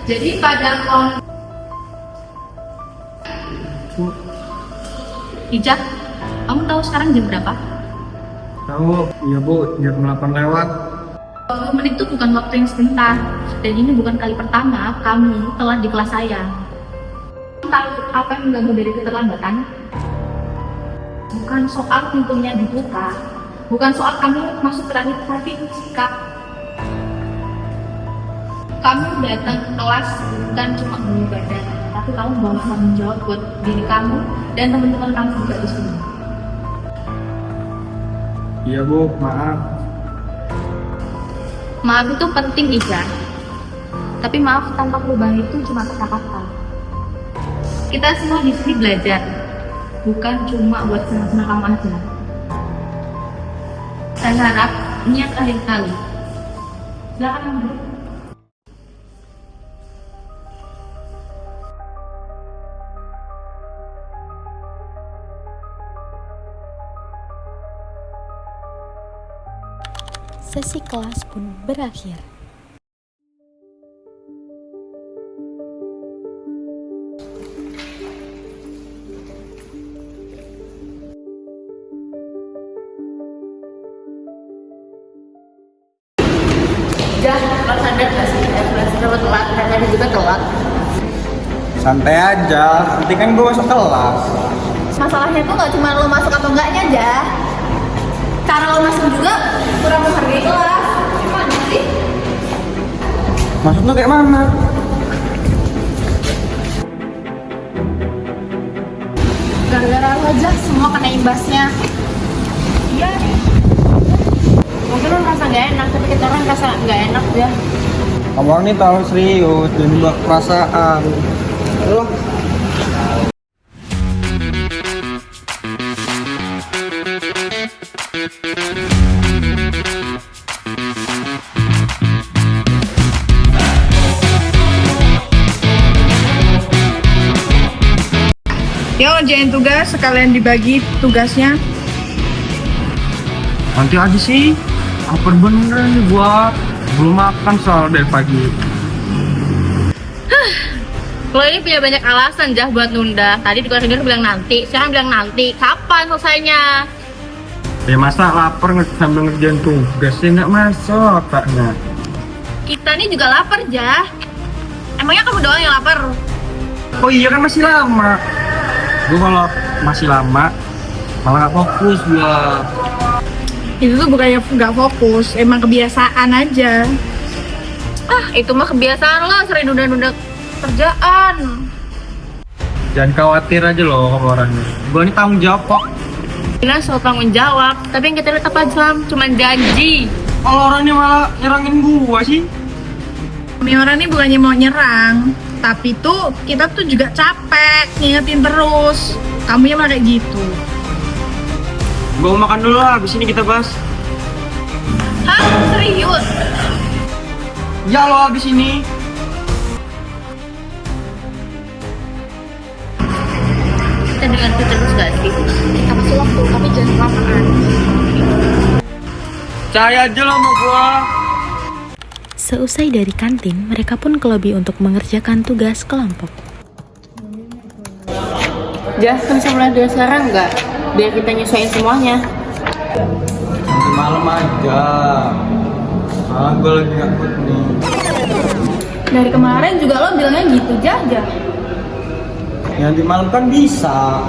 Jadi pada Ijak, kamu tahu sekarang jam berapa? Tahu, iya Bu, jam 8 lewat. 20 menit itu bukan waktu yang sebentar. Dan ini bukan kali pertama kamu telat di kelas saya. Kamu tahu apa yang mengganggu dari keterlambatan? Bukan soal pintunya dibuka, bukan soal kamu masuk terakhir, tapi sikap. Kamu datang ke kelas bukan cuma bawa badan, tapi kamu bawa tanggung jawab buat diri kamu dan teman-teman kamu juga di sini. Iya Bu, maaf. Maaf itu penting, Ija. Tapi maaf tanpa perubahan itu cuma kata-kata. Kita semua di sini belajar, bukan cuma buat senang-senang kamu aja. Saya harap ini yang terakhir kali. Silakan ambil. Sesi kelas pun berakhir. Jah, lo sadar gak sih? Kelas udah telat, dan tadi juga telat. Santai aja, nanti kan gue masuk kelas. Masalahnya tuh gak cuma lo masuk atau enggaknya, Jah. Cara lo masuk juga kurang menghargai kelas. Gimana sih? Maksudnya kayak mana? Gara-gara lo aja semua kena imbasnya. Iya. Mungkin lo merasa gak enak, tapi kita orang merasa gak enak ya. Kamu orang ini terlalu serius dan buat perasaan. Loh, Yo, ngerjain tugas, sekalian dibagi tugasnya. nanti aja sih. Apa bener nih buat belum makan soal dari pagi. Lo ini punya banyak alasan, Jah, buat nunda. Tadi di koridor bilang nanti, sekarang bilang nanti. Kapan selesainya? Ya masa lapar sambil ngerjain tugas sih nggak masuk otaknya. Kita ini juga lapar, Jah. Emangnya kamu doang yang lapar? Oh iya kan masih lama. Gue kalau masih lama malah nggak fokus gua. Itu tuh bukannya nggak fokus, emang kebiasaan aja. Ah, itu mah kebiasaan lo, sering nunda-nunda kerjaan. Jangan khawatir aja loh sama orangnya. Gue ini tanggung jawab kok. Kita soal tanggung jawab, tapi yang kita lihat apa, Sam? Cuman janji. Kalau orangnya malah nyerangin gua sih. Ini orang ini bukannya mau nyerang, tapi tuh kita tuh juga capek ngingetin terus. Kamunya malah kayak gitu. Gue mau makan dulu lah, abis ini kita bahas. Hah? Serius? Ya lo abis ini. Kita dengan terus gak sih? Kita kasih waktu, tapi jangan kelamaan. Percaya aja lo sama gua. Seusai dari kantin, mereka pun ke lobi untuk mengerjakan tugas kelompok. Jah, kan bisa mulai dari sekarang nggak? Biar kita nyesuaiin semuanya. Nanti malam aja. Malah gue lagi gak mood nih. Dari kemarin juga lo bilangnya gitu, Jah. Ya, nanti malam kan bisa.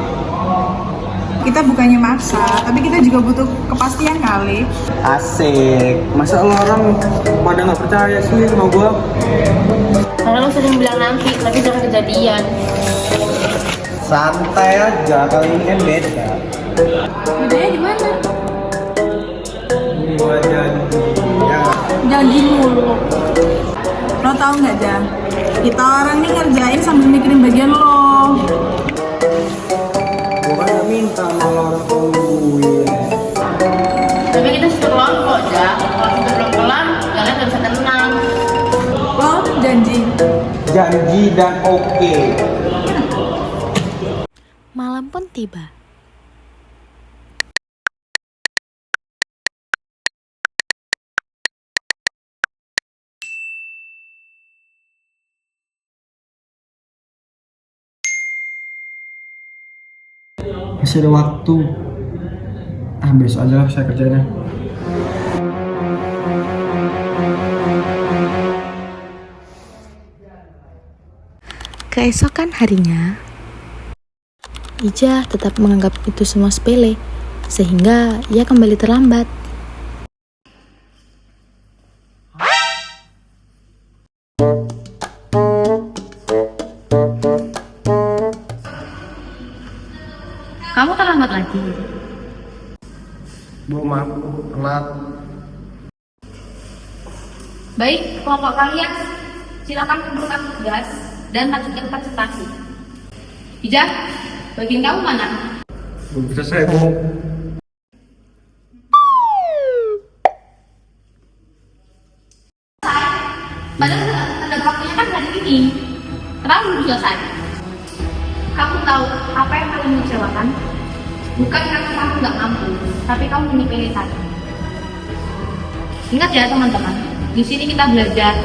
Kita bukannya maksa, tapi kita juga butuh kepastian kali. Asik. Masa lo orang pada gak percaya sih sama gua? Karena lo sering bilang nanti, tapi jangan kejadian. Santai aja, kali ini kan beda. Bedanya di mana? Gua janji ya. Janji mulu. Lo tau nggak, Jan? Kita orang nih ngerjain sambil mikirin bagian lo. Gua kan gak minta malah orang tungguin. Tapi kita setelah kok, Jah. Kalau kita belum kelar, kalian nggak bisa tenang. Lo janji. Janji dan oke. Malam pun tiba. Masih ada waktu. Besok aja lah saya kerjanya. Keesokan harinya, Ija tetap menganggap itu semua sepele, sehingga ia kembali terlambat. Kamu terlambat lagi. Bu, maaf, telat. Baik, kelompok kalian silakan kumpulkan tugas dan lanjutkan presentasi. Ija, bagian kamu mana? Belum selesai, Bu. Padahal tanda waktunya kan hari ini. Kenapa belum selesai? Kamu tahu apa yang paling mengecewakan? Bukan karena kamu nggak mampu, tapi kamu menyepelekan. Ingat ya teman-teman, di sini kita belajar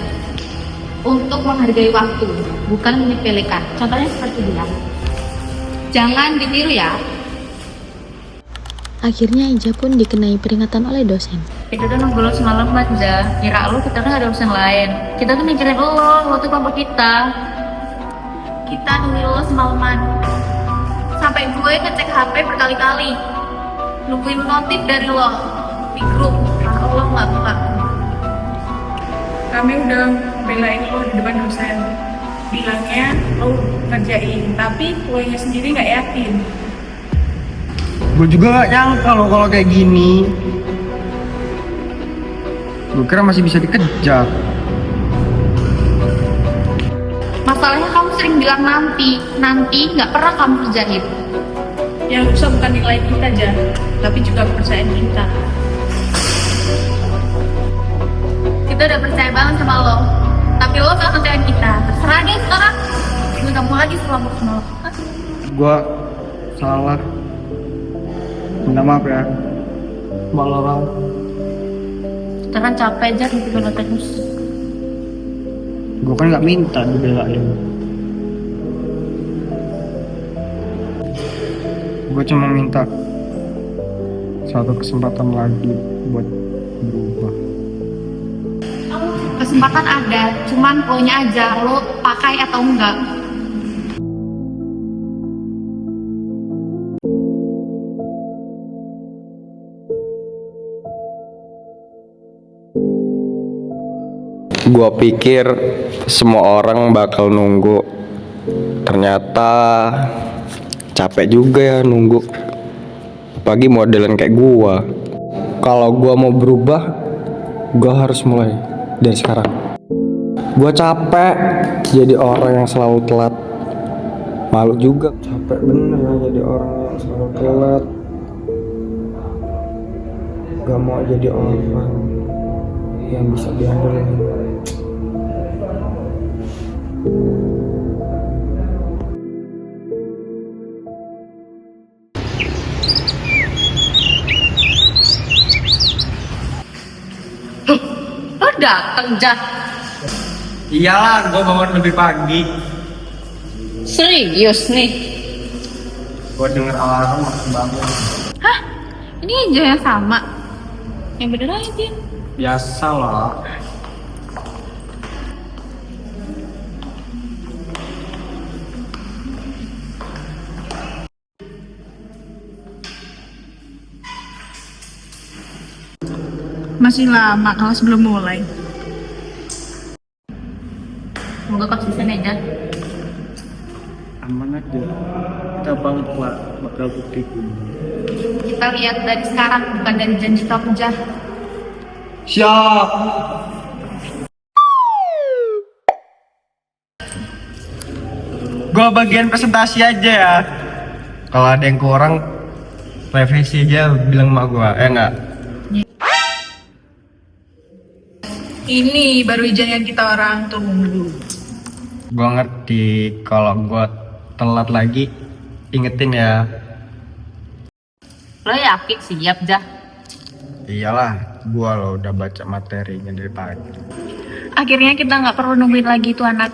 untuk menghargai waktu, bukan menyepelekan. Contohnya seperti dia. Jangan ditiru ya. Akhirnya Ija pun dikenai peringatan oleh dosen. Kita tuh nunggu lo semalam aja. Kira lo kita kan ada urusan lain. Kita tuh mikirin lo tuh kelompok kita. Kita nungguin lo semalaman. Sampai gue ngecek HP berkali-kali. Nungguin notif dari lo di grup. Kalau lo nggak buka. Kami udah belain lo di depan dosen. Bilangnya lo ngerjain, tapi lo nya sendiri nggak yakin. Gue juga gak nyangka loh kalau kayak gini. Gue kira masih bisa dikejar. Masalahnya kamu sering bilang nanti nggak pernah kamu kerjain. Yang rusak bukan nilai kita aja, tapi juga kepercayaan kita. Kita udah percaya banget sama lo, tapi lo gak percaya kita. Terserah deh sekarang. Gue gak mau lagi sama lo. Gue salah. Minta maaf ya. Malah orang. Kita kan capek aja dibela terus. Gue kan gak minta dibelain. Gue cuma minta satu kesempatan lagi buat berubah. Kesempatan ada, cuman poinnya aja lo pakai atau enggak. Gua pikir semua orang bakal nunggu. Ternyata capek juga ya nunggu. Apalagi modelan kayak gua. Kalau gua mau berubah, gua harus mulai dari sekarang. Gua capek jadi orang yang selalu telat. Malu juga. Capek bener ya jadi orang yang selalu telat. Gak mau jadi orang yang bisa diandelin. Lo dateng, Jah. Iyalah, gue bangun lebih pagi. Serius nih? Gue denger alarm langsung bangun. Hah? Ini aja yang sama? Yang bener aja. Biasa lah. Masih lama kalau sebelum mulai. Semoga konsisten aja. Aman aja. Kita banget lah bakal buktiin. Kita lihat dari sekarang, bukan dari janji kamu, Jah. Siap. Gua bagian presentasi aja ya. Kalau ada yang kurang, revisi aja bilang sama gua. Enggak. Ini baru ijan yang kita orang tunggu. Gua ngerti kalau gua telat lagi, ingetin ya. Lo yakin siap, Jah? Iyalah, gua lo udah baca materinya dari pagi. Akhirnya kita nggak perlu nungguin lagi tuh anak.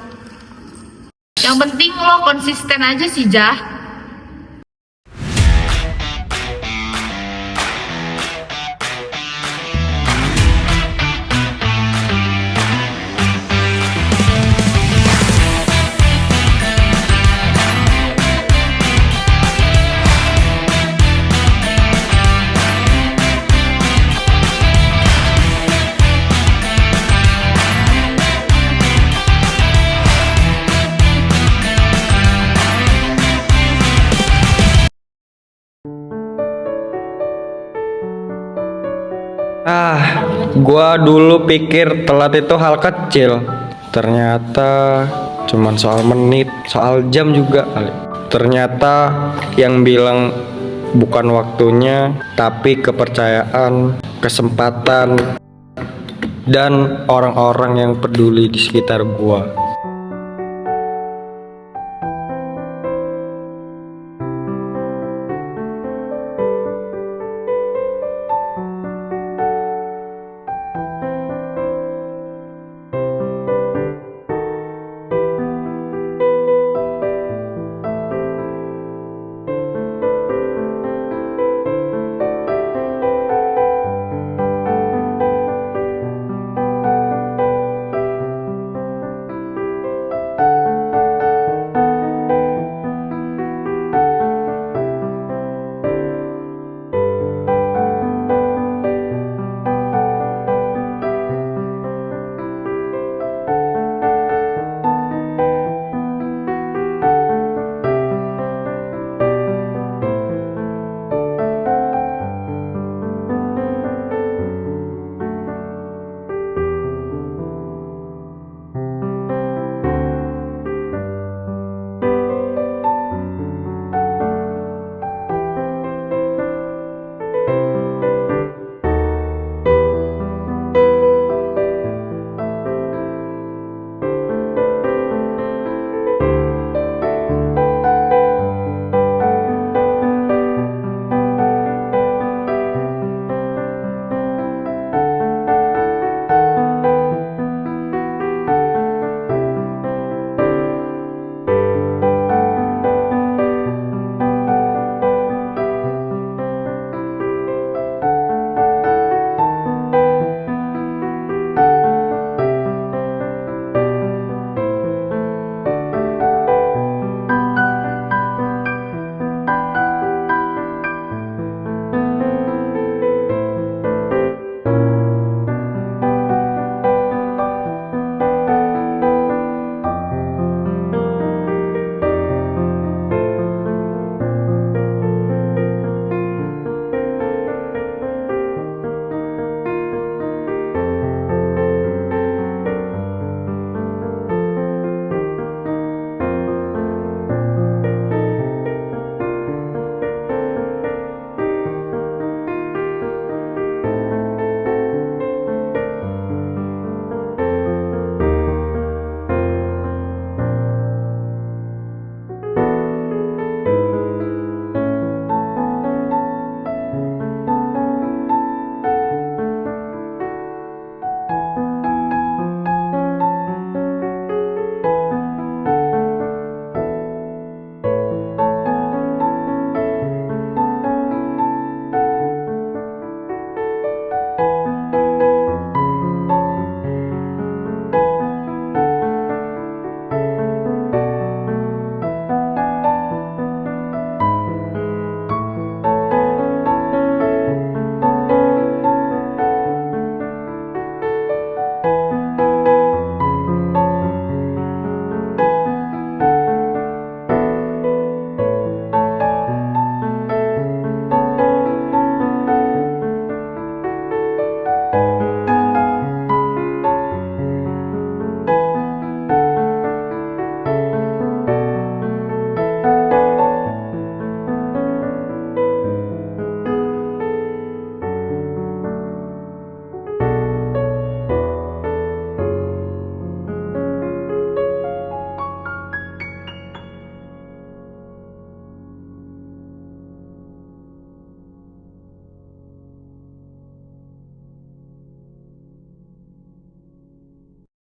Yang penting lo konsisten aja sih, Jah. Gua dulu pikir telat itu hal kecil. Ternyata cuman soal menit, soal jam juga kali. Ternyata yang bilang bukan waktunya, tapi kepercayaan, kesempatan, dan orang-orang yang peduli di sekitar gua.